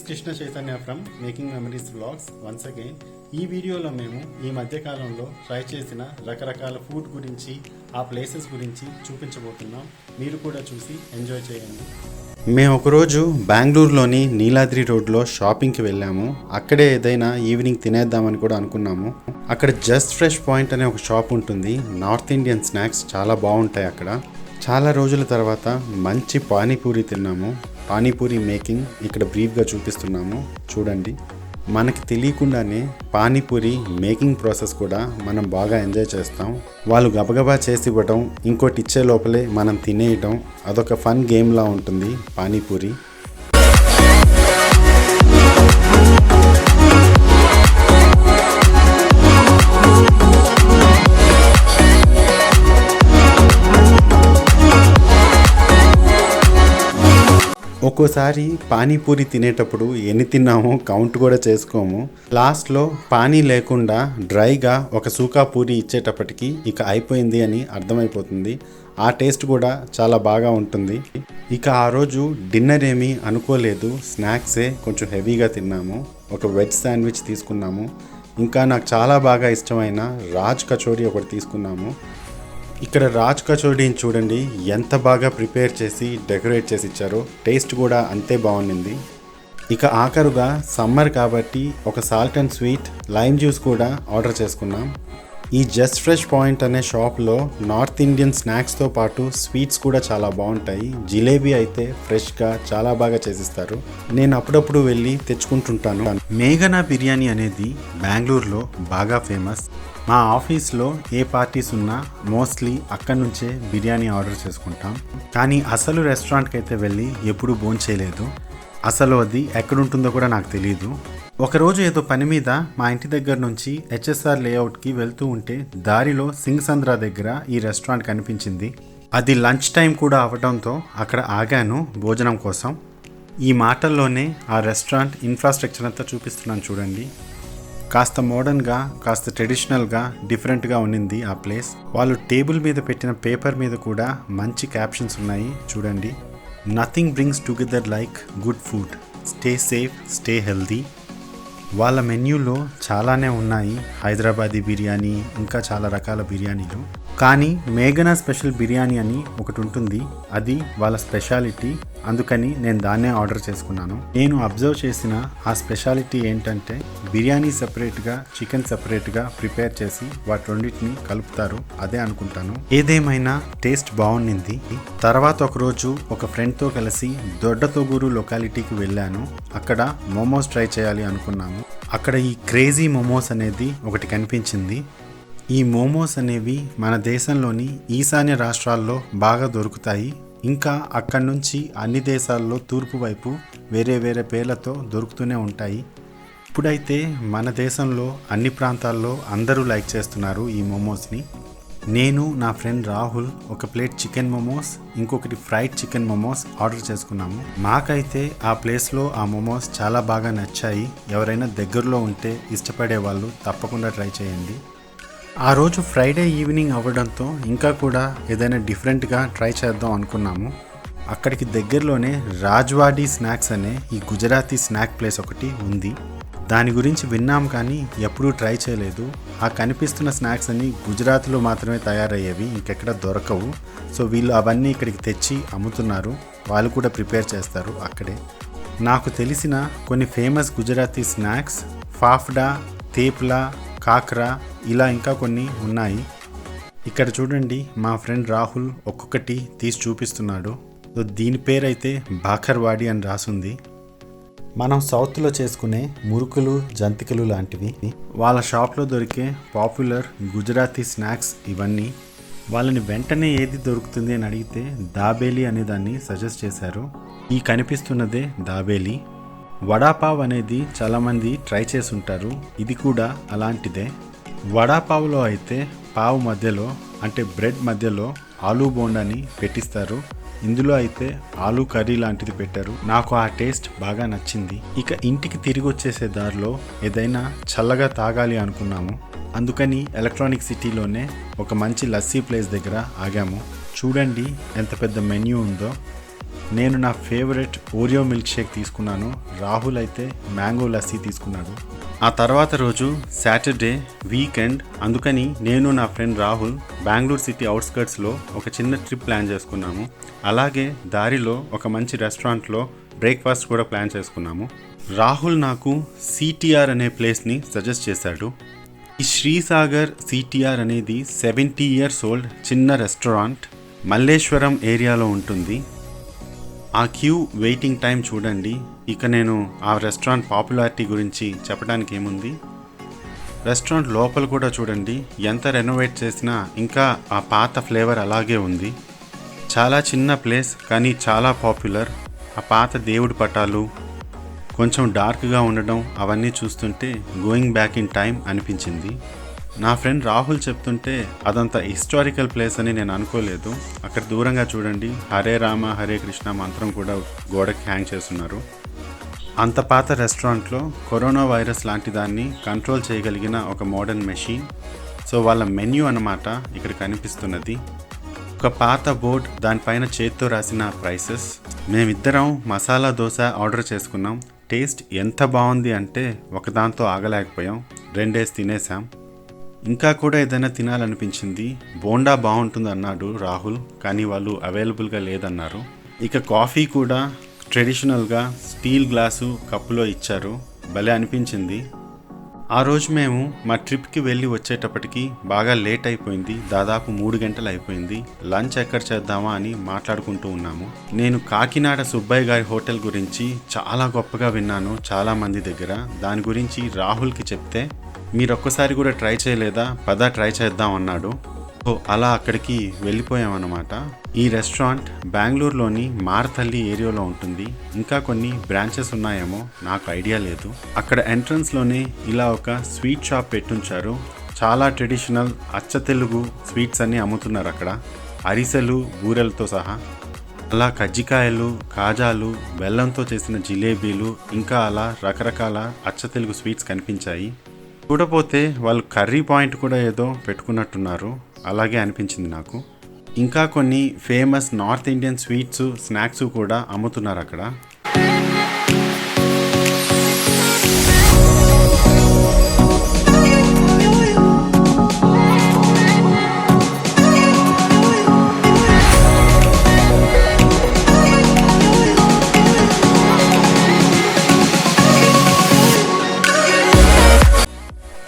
Krishna Chaitanya from making memories vlogs once again. ఈ వీడియోలో మేము ఈ మధ్య కాలంలో ట్రై చేసిన రకరకాల ఫుడ్ గురించి, ఆ ప్లేసెస్ గురించి చూపించబోతున్నాం. మీరు కూడా చూసి ఎంజాయ్ చేయండి. మేము ఒకరోజు బెంగళూరులోని నీలాద్రి రోడ్లో షాపింగ్కి వెళ్ళాము. అక్కడే ఏదైనా ఈవినింగ్ తినేద్దామని కూడా అనుకున్నాము. అక్కడ జస్ట్ ఫ్రెష్ పాయింట్ అనే ఒక షాప్ ఉంటుంది. నార్త్ ఇండియన్ స్నాక్స్ చాలా బాగుంటాయి అక్కడ. చాలా రోజుల తర్వాత మంచి పానీపూరి తిన్నాము. పానీపూరి మేకింగ్ ఇక్కడ బ్రీఫ్గా చూపిస్తున్నాము, చూడండి. మనకి తెలియకుండానే పానీపూరి మేకింగ్ ప్రాసెస్ కూడా మనం బాగా ఎంజాయ్ చేస్తాం. వాళ్ళు గబగబా చేసి ఇవ్వడం, ఇంకోటి ఇచ్చే లోపలే మనం తినేయటం, అదొక ఫన్ గేమ్లా ఉంటుంది పానీపూరి. ఒక్కోసారి పానీపూరి తినేటప్పుడు ఎన్ని తిన్నామో కౌంట్ కూడా చేసుకోము. లాస్ట్లో పానీ లేకుండా డ్రైగా ఒక సూకా పూరి ఇచ్చేటప్పటికి ఇక అయిపోయింది అని అర్థమైపోతుంది. ఆ టేస్ట్ కూడా చాలా బాగా ఉంటుంది. ఇక ఆ రోజు డిన్నర్ ఏమీ అనుకోలేదు, స్నాక్సే కొంచెం హెవీగా తిన్నాము. ఒక వెజ్ శాండ్విచ్ తీసుకున్నాము. ఇంకా నాకు చాలా బాగా ఇష్టమైన రాజ్ కచోరీ ఒకటి తీసుకున్నాము. ఇక్కడ రాజ్ కచోడీని చూడండి ఎంత బాగా ప్రిపేర్ చేసి డెకరేట్ చేసి ఇచ్చారో. టేస్ట్ కూడా అంతే బాగుంది. ఇక ఆఖరుగా సమ్మర్ కాబట్టి ఒక salt and sweet lime juice కూడా ఆర్డర్ చేసుకున్నాం. ఈ జస్ట్ ఫ్రెష్ పాయింట్ అనే షాప్లో నార్త్ ఇండియన్ స్నాక్స్తో పాటు స్వీట్స్ కూడా చాలా బాగుంటాయి. జిలేబీ అయితే ఫ్రెష్గా చాలా బాగా చేసిస్తారు. నేను అప్పుడప్పుడు వెళ్ళి తెచ్చుకుంటుంటాను. మేఘనా బిర్యానీ అనేది బెంగళూరులో బాగా ఫేమస్. మా ఆఫీస్లో ఏ పార్టీస్ ఉన్నా మోస్ట్లీ అక్కడి నుంచే బిర్యానీ ఆర్డర్ చేసుకుంటాం. కానీ అసలు రెస్టారెంట్కి అయితే వెళ్ళి ఎప్పుడూ భోంచేయలేదు. అసలు అది ఎక్కడుంటుందో కూడా నాకు తెలియదు. ఒకరోజు ఏదో పని మీద మా ఇంటి దగ్గర నుంచి హెచ్ఎస్ఆర్ లేఅవుట్కి వెళ్తూ ఉంటే దారిలో సింగ్ సంద్రా దగ్గర ఈ రెస్టారెంట్ కనిపించింది. అది లంచ్ టైం కూడా అవ్వడంతో అక్కడ ఆగాను భోజనం కోసం. ఈ మాటల్లోనే ఆ రెస్టారెంట్ ఇన్ఫ్రాస్ట్రక్చర్ అంతా చూపిస్తున్నాను చూడండి. కాస్త మోడర్న్గా, కాస్త ట్రెడిషనల్గా, డిఫరెంట్గా ఉన్నింది ఆ ప్లేస్. వాళ్ళు టేబుల్ మీద పెట్టిన పేపర్ మీద కూడా మంచి క్యాప్షన్స్ ఉన్నాయి చూడండి. Nothing brings together like good food, stay safe, stay healthy. వాళ్ళ మెన్యూలో చాలానే ఉన్నాయి. హైదరాబాదీ బిర్యానీ, ఇంకా చాలా రకాల బిర్యానీలు. కానీ మేఘనా స్పెషల్ బిర్యానీ అని ఒకటి ఉంటుంది. అది వాళ్ళ స్పెషాలిటీ. అందుకని నేను దాన్నే ఆర్డర్ చేసుకున్నాను. నేను అబ్జర్వ్ చేసిన ఆ స్పెషాలిటీ ఏంటంటే బిర్యానీ సెపరేట్గా, చికెన్ సెపరేట్గా ప్రిపేర్ చేసి వాటి రెండింటిని కలుపుతారు. అదే అనుకుంటాను. ఏదేమైనా టేస్ట్ బాగుండింది. తర్వాత ఒకరోజు ఒక ఫ్రెండ్తో కలిసి దొడ్డతొగూరు లొకాలిటీకి వెళ్ళాను. అక్కడ మోమోస్ ట్రై చేయాలి అనుకున్నాము. అక్కడ ఈ క్రేజీ మోమోస్ అనేది ఒకటి కనిపించింది. ఈ మోమోస్ అనేవి మన దేశంలోని ఈశాన్య రాష్ట్రాల్లో బాగా దొరుకుతాయి. ఇంకా అక్కడి నుంచి అన్ని దేశాల్లో తూర్పు వైపు వేరే వేరే పేర్లతో దొరుకుతూనే ఉంటాయి. ఇప్పుడైతే మన దేశంలో అన్ని ప్రాంతాల్లో అందరూ లైక్ చేస్తున్నారు ఈ మోమోస్ని. నేను, నా ఫ్రెండ్ రాహుల్ ఒక ప్లేట్ చికెన్ మోమోస్, ఇంకొకటి ఫ్రైడ్ చికెన్ మోమోస్ ఆర్డర్ చేసుకున్నాము. మాకైతే ఆ ప్లేస్లో ఆ మోమోస్ చాలా బాగా నచ్చాయి. ఎవరైనా దగ్గరలో ఉంటే ఇష్టపడే వాళ్ళు తప్పకుండా ట్రై చేయండి. ఆ రోజు ఫ్రైడే ఈవినింగ్ అవ్వడంతో ఇంకా కూడా ఏదైనా డిఫరెంట్గా ట్రై చేద్దాం అనుకున్నాము. అక్కడికి దగ్గరలోనే రాజ్వాడీ స్నాక్స్ అనే ఈ గుజరాతీ స్నాక్ ప్లేస్ ఒకటి ఉంది. దాని గురించి విన్నాం కానీ ఎప్పుడూ ట్రై చేయలేదు. ఆ కనిపిస్తున్న స్నాక్స్ అన్నీ గుజరాత్లో మాత్రమే తయారయ్యేవి, ఇంకెక్కడ దొరకవు. సో వీళ్ళు అవన్నీ ఇక్కడికి తెచ్చి అమ్ముతున్నారు. వాళ్ళు కూడా ప్రిపేర్ చేస్తారు అక్కడే. నాకు తెలిసిన కొన్ని ఫేమస్ గుజరాతీ స్నాక్స్ ఫాఫ్డా, తేప్లా, కాక్రా, ఇలా ఇంకా కొన్ని ఉన్నాయి. ఇక్కడ చూడండి, మా ఫ్రెండ్ రాహుల్ ఒక్కొక్కటి తీసి చూపిస్తున్నాడు. దీని పేరైతే బాకర్వాడి అని రాసుంది. మనం సౌత్లో చేసుకునే మురుకులు, జంతికలు లాంటివి. వాళ్ళ షాప్లో దొరికే పాపులర్ గుజరాతీ స్నాక్స్ ఇవన్నీ. వాళ్ళని వెంటనే ఏది దొరుకుతుంది అని అడిగితే దాబేలి అనే దాన్ని సజెస్ట్ చేశారు. ఈ కనిపిస్తున్నదే దాబేలి. వడాపావ్ అనేది చాలామంది ట్రై చేసి ఉంటారు. ఇది కూడా అలాంటిదే. వడాపావ్లో అయితే పావు మధ్యలో, అంటే బ్రెడ్ మధ్యలో ఆలూ బోండాని పెట్టిస్తారు. ఇందులో అయితే ఆలూ కర్రీ లాంటిది పెట్టారు. నాకు ఆ టేస్ట్ బాగా నచ్చింది. ఇక ఇంటికి తిరిగి వచ్చేసే దారిలో ఏదైనా చల్లగా తాగాలి అనుకున్నాము. అందుకని ఎలక్ట్రానిక్ సిటీలోనే ఒక మంచి లస్సీ ప్లేస్ దగ్గర ఆగాము. చూడండి ఎంత పెద్ద మెన్యూ ఉందో. నేను నా ఫేవరెట్ ఓరియో మిల్క్ షేక్ తీసుకున్నాను. రాహుల్ అయితే మ్యాంగో లస్సీ తీసుకున్నాడు. ఆ తర్వాత రోజు సాటర్డే వీకెండ్, అందుకని నేను నా ఫ్రెండ్ రాహుల్ బెంగళూరు సిటీ అవుట్స్కర్ట్స్లో ఒక చిన్న ట్రిప్ ప్లాన్ చేసుకున్నాము. అలాగే దారిలో ఒక మంచి రెస్టారెంట్లో బ్రేక్ఫాస్ట్ కూడా ప్లాన్ చేసుకున్నాము. రాహుల్ నాకు సిటిఆర్ అనే ప్లేస్ని సజెస్ట్ చేశాడు. ఈ శ్రీసాగర్ సిటిఆర్ అనేది 70 years ఓల్డ్ చిన్న రెస్టారెంట్ మల్లేశ్వరం ఏరియాలో ఉంటుంది. ఆ క్యూ వెయిటింగ్ టైం చూడండి. ఇక నేను ఆ రెస్టారెంట్ పాపులారిటీ గురించి చెప్పడానికి ఏముంది. రెస్టారెంట్ లోపల కూడా చూడండి, ఎంత రెనోవేట్ చేసినా ఇంకా ఆ పాత ఫ్లేవర్ అలాగే ఉంది. చాలా చిన్న ప్లేస్ కానీ చాలా పాపులర్. ఆ పాత దేవుడి పటాలు కొంచెం డార్క్గా ఉండడం అవన్నీ చూస్తుంటే గోయింగ్ బ్యాక్ ఇన్ టైం అనిపించింది. నా ఫ్రెండ్ రాహుల్ చెప్తుంటే అదంతా హిస్టారికల్ ప్లేస్ అని నేను అనుకోలేదు. అక్కడ దూరంగా చూడండి, హరే రామ హరే కృష్ణ మంత్రం కూడా గోడకి హ్యాంగ్ చేస్తున్నారు. అంత పాత రెస్టారెంట్లో కరోనా వైరస్ లాంటి దాన్ని కంట్రోల్ చేయగలిగిన ఒక మోడర్న్ మెషిన్. సో వాళ్ళ మెన్యూ అన్నమాట ఇక్కడ కనిపిస్తున్నది. ఒక పాత బోర్డ్, దానిపైన చేత్తో రాసిన ప్రైసెస్. మేమిద్దరం మసాలా దోశ ఆర్డర్ చేసుకున్నాం. టేస్ట్ ఎంత బాగుంది అంటే ఒకదాంతో ఆగలేకపోయాం, 2 తినేసాం. ఇంకా కూడా ఏదైనా తినాలనిపించింది. బోండా బాగుంటుంది అన్నాడు రాహుల్, కానీ వాళ్ళు అవైలబుల్గా లేదన్నారు. ఇక కాఫీ కూడా ట్రెడిషనల్గా స్టీల్ గ్లాసు కప్పులో ఇచ్చారు. భలే అనిపించింది. ఆ రోజు మేము మా ట్రిప్కి వెళ్ళి వచ్చేటప్పటికి బాగా లేట్ అయిపోయింది. దాదాపు 3 గంటలు అయిపోయింది. లంచ్ ఎక్కడ చేద్దామా అని మాట్లాడుకుంటూ ఉన్నాము. నేను కాకినాడ సుబ్బయ్య గారి హోటల్ గురించి చాలా గొప్పగా విన్నాను చాలా మంది దగ్గర. దాని గురించి రాహుల్కి చెప్తే, మీరు ఒక్కసారి కూడా ట్రై చేయలేదా, పదా ట్రై చేద్దాం అన్నాడు. సో అలా అక్కడికి వెళ్ళిపోయామన్నమాట. ఈ రెస్టారెంట్ బెంగళూరులోని మారతల్లి ఏరియాలో ఉంటుంది. ఇంకా కొన్ని బ్రాంచెస్ ఉన్నాయేమో, నాకు ఐడియా లేదు. అక్కడ ఎంట్రన్స్లోనే ఇలా ఒక స్వీట్ షాప్ పెట్టుంచారు. చాలా ట్రెడిషనల్ అచ్చ తెలుగు స్వీట్స్ అన్నీ అమ్ముతున్నారు అక్కడ, అరిసెలు బూరెలతో సహా. అలా కజ్జికాయలు, కాజాలు, బెల్లంతో చేసిన జిలేబీలు, ఇంకా అలా రకరకాల అచ్చ తెలుగు స్వీట్స్ కనిపించాయి. చూడపోతే వాళ్ళు కర్రీ పాయింట్ కూడా ఏదో పెట్టుకున్నట్టున్నారు, అలాగే అనిపించింది నాకు. ఇంకా కొన్ని famous north Indian sweets, snacks కూడా అమ్ముతున్నారు అక్కడ.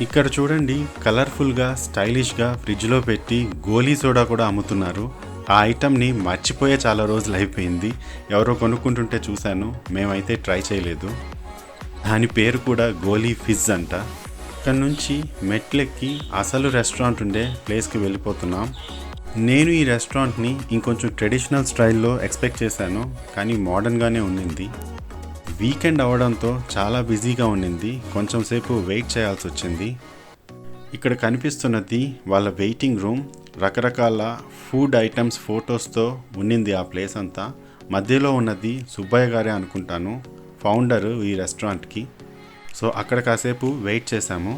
ఇక్కడ చూడండి, కలర్ఫుల్గా స్టైలిష్గా ఫ్రిడ్జ్లో పెట్టి గోలీ సోడా కూడా అమ్ముతున్నారు. ఆ ఐటమ్ని మర్చిపోయే చాలా రోజులు అయిపోయింది. ఎవరో కొనుక్కుంటుంటే చూశాను, మేమైతే ట్రై చేయలేదు. దాని పేరు కూడా గోలీ ఫిజ్ అంట. ఇక్కడ నుంచి మెట్లెక్కి అసలు రెస్టారెంట్ ఉండే ప్లేస్కి వెళ్ళిపోతున్నాం. నేను ఈ రెస్టారెంట్ని ఇంకొంచెం ట్రెడిషనల్ స్టైల్లో ఎక్స్పెక్ట్ చేశాను, కానీ మోడర్న్గానే ఉండింది. వీకెండ్ అవడంతో చాలా బిజీగా ఉండింది. కొంచెం సేపు వెయిట్ చేయాల్సి వచ్చింది. ఇక్కడ కనిపిస్తున్నది వాళ్ళ వెయిటింగ్ రూమ్. రకరకాల ఫుడ్ ఐటమ్స్ ఫొటోస్తో ఉండింది ఆ ప్లేస్ అంతా. మధ్యలో ఉన్నది సుబ్బయ్య గారే అనుకుంటాను, ఫౌండరు ఈ రెస్టారెంట్కి. సో అక్కడ కాసేపు వెయిట్ చేశాము.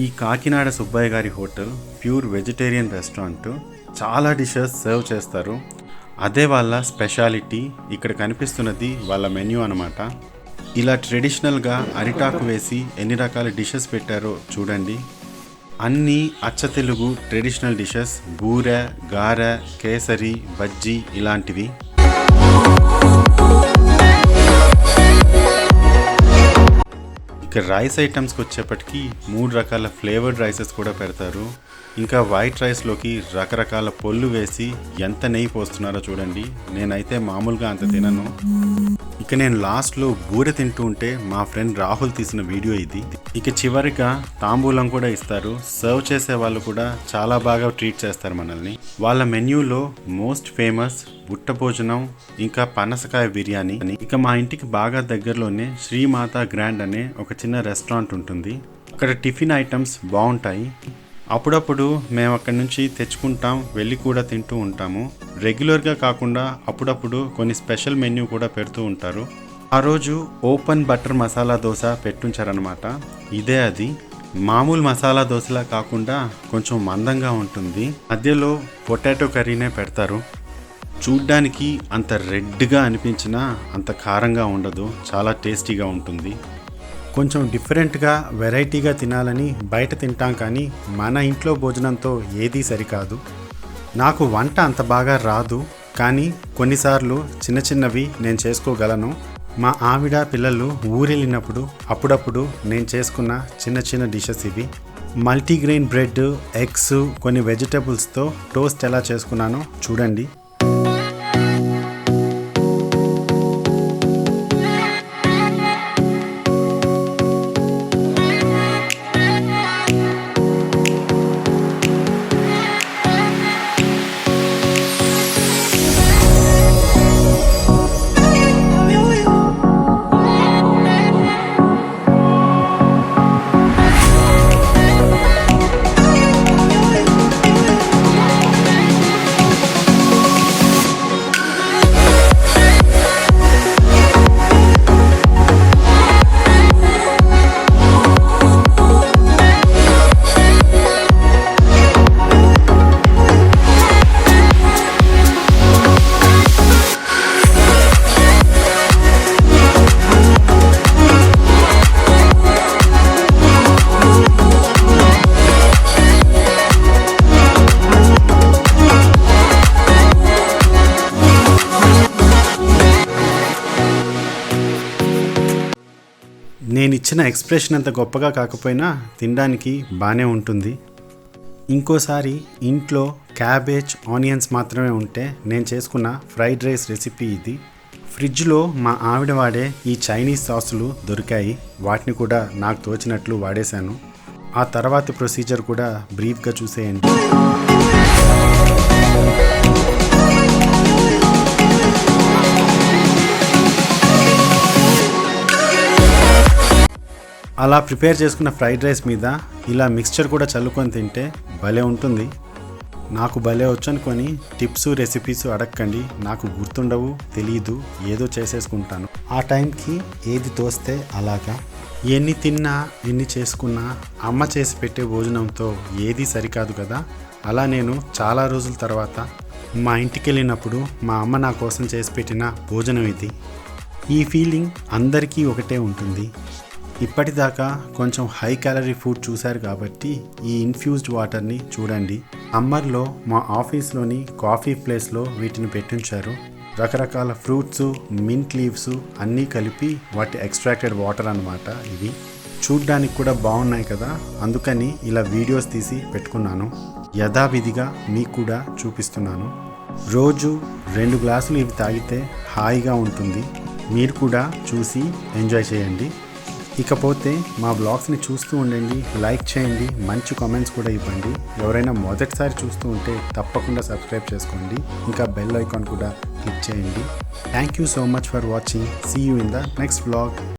ఈ కాకినాడ సుబ్బయ్య గారి హోటల్ ప్యూర్ వెజిటేరియన్ రెస్టారెంట్. చాలా డిషెస్ సర్వ్ చేస్తారు, అదే వాళ్ళ స్పెషాలిటీ. ఇక్కడ కనిపిస్తున్నది వాళ్ళ మెన్యూ అన్నమాట. ఇలా ట్రెడిషనల్గా అరిటాకు వేసి ఎన్ని రకాల డిషెస్ పెట్టారో చూడండి. అన్నీ అచ్చ తెలుగు ట్రెడిషనల్ డిషెస్. బూరె, గారె, కేసరి, బజ్జీ ఇలాంటివి. ఇక రైస్ ఐటమ్స్కి వచ్చేప్పటికి 3 రకాల ఫ్లేవర్డ్ రైసెస్ కూడా పెడతారు. ఇంకా వైట్ రైస్లోకి రకరకాల పొల్లు వేసి ఎంత నెయ్యి పోస్తున్నారో చూడండి. నేనైతే మామూలుగా అంత తినను. ఇక నేను లాస్ట్లో బూరె తింటూ ఉంటే మా ఫ్రెండ్ రాహుల్ తీసిన వీడియో ఇది. ఇక చివరిగా తాంబూలం కూడా ఇస్తారు. సర్వ్ చేసే వాళ్ళు కూడా చాలా బాగా ట్రీట్ చేస్తారు మనల్ని. వాళ్ళ మెన్యూలో మోస్ట్ ఫేమస్ బుట్ట భోజనం, ఇంకా పనసకాయ బిర్యానీ. ఇక మా ఇంటికి బాగా దగ్గరలోనే శ్రీమాత గ్రాండ్ అనే ఒక చిన్న రెస్టారెంట్ ఉంటుంది. అక్కడ టిఫిన్ ఐటమ్స్ బాగుంటాయి. అప్పుడప్పుడు మేము అక్కడి నుంచి తెచ్చుకుంటాం, వెళ్ళి కూడా తింటూ ఉంటాము. రెగ్యులర్గా కాకుండా అప్పుడప్పుడు కొన్ని స్పెషల్ మెన్యూ కూడా పెడుతూ ఉంటారు. ఆ రోజు ఓపెన్ బటర్ మసాలా దోశ పెట్టుంచారనమాట. ఇదే అది. మామూలు మసాలా దోశలా కాకుండా కొంచెం మందంగా ఉంటుంది. మధ్యలో పొటాటో కర్రీనే పెడతారు. చూడ్డానికి అంత రెడ్గా అనిపించినా అంత కారంగా ఉండదు, చాలా టేస్టీగా ఉంటుంది. కొంచెం డిఫరెంట్గా వెరైటీగా తినాలని బయట తింటాం, కానీ మన ఇంట్లో భోజనంతో ఏదీ సరికాదు. నాకు వంట అంత బాగా రాదు, కానీ కొన్నిసార్లు చిన్న చిన్నవి నేను చేసుకోగలను. మా ఆవిడ పిల్లలు ఊరెళ్ళినప్పుడు అప్పుడప్పుడు నేను చేసుకున్న చిన్న చిన్న డిషెస్ ఇవి. మల్టీగ్రెయిన్ బ్రెడ్, ఎగ్స్, కొన్ని వెజిటబుల్స్తో టోస్ట్ ఎలా చేసుకున్నానో చూడండి. నేను ఇచ్చిన ఎక్స్ప్రెషన్ అంత గొప్పగా కాకపోయినా తినడానికి బాగానే ఉంటుంది. ఇంకోసారి ఇంట్లో క్యాబేజ్, ఆనియన్స్ మాత్రమే ఉంటే నేను చేసుకున్న ఫ్రైడ్ రైస్ రెసిపీ ఇది. ఫ్రిడ్జ్లో మా ఆవిడ వాడే ఈ చైనీస్ సాసులు దొరికాయి, వాటిని కూడా నాకు తోచినట్లు వాడేశాను. ఆ తర్వాతి ప్రొసీజర్ కూడా బ్రీఫ్గా చూసేయండి. అలా ప్రిపేర్ చేసుకున్న ఫ్రైడ్ రైస్ మీద ఇలా మిక్స్చర్ కూడా చల్లుకొని తింటే భలే ఉంటుంది. నాకు భలే వచ్చనుకొని టిప్స్, రెసిపీస్ అడగకండి, నాకు గుర్తుండవు, తెలీదు, ఏదో చేసేసుకుంటాను. ఆ టైంకి ఏది తోస్తే అలాగా. ఎన్ని తిన్నా ఎన్ని చేసుకున్నా అమ్మ చేసి పెట్టే భోజనంతో ఏది సరికాదు కదా. అలా నేను చాలా రోజుల తర్వాత మా ఇంటికి వెళ్ళినప్పుడు మా అమ్మ నా కోసం చేసి పెట్టిన భోజనం ఇది. ఈ ఫీలింగ్ అందరికీ ఒకటే ఉంటుంది. ఇప్పటిదాకా కొంచెం హై క్యాలరీ ఫుడ్ చూశారు కాబట్టి ఈ ఇన్ఫ్యూజ్డ్ వాటర్ని చూడండి. సమ్మర్లో మా ఆఫీస్లోని కాఫీ ప్లేస్లో వీటిని పెట్టించారు. రకరకాల ఫ్రూట్స్, మింట్ లీవ్స్ అన్నీ కలిపి వాటి ఎక్స్ట్రాక్టెడ్ వాటర్ అన్నమాట ఇవి. చూడ్డానికి కూడా బాగున్నాయి కదా, అందుకని ఇలా వీడియోస్ తీసి పెట్టుకున్నాను. యథావిధిగా మీకు కూడా చూపిస్తున్నాను. రోజు 2 గ్లాసులు ఇవి తాగితే హాయిగా ఉంటుంది. మీరు కూడా చూసి ఎంజాయ్ చేయండి. ఇకపోతే మా బ్లాగ్స్ని చూస్తూ ఉండండి, లైక్ చేయండి, మంచి కామెంట్స్ కూడా ఇవ్వండి. ఎవరైనా మొదటిసారి చూస్తూ ఉంటే తప్పకుండా సబ్స్క్రైబ్ చేసుకోండి, ఇంకా బెల్ ఐకాన్ కూడా క్లిక్ చేయండి. Thank you so much for watching. See you in the next blog.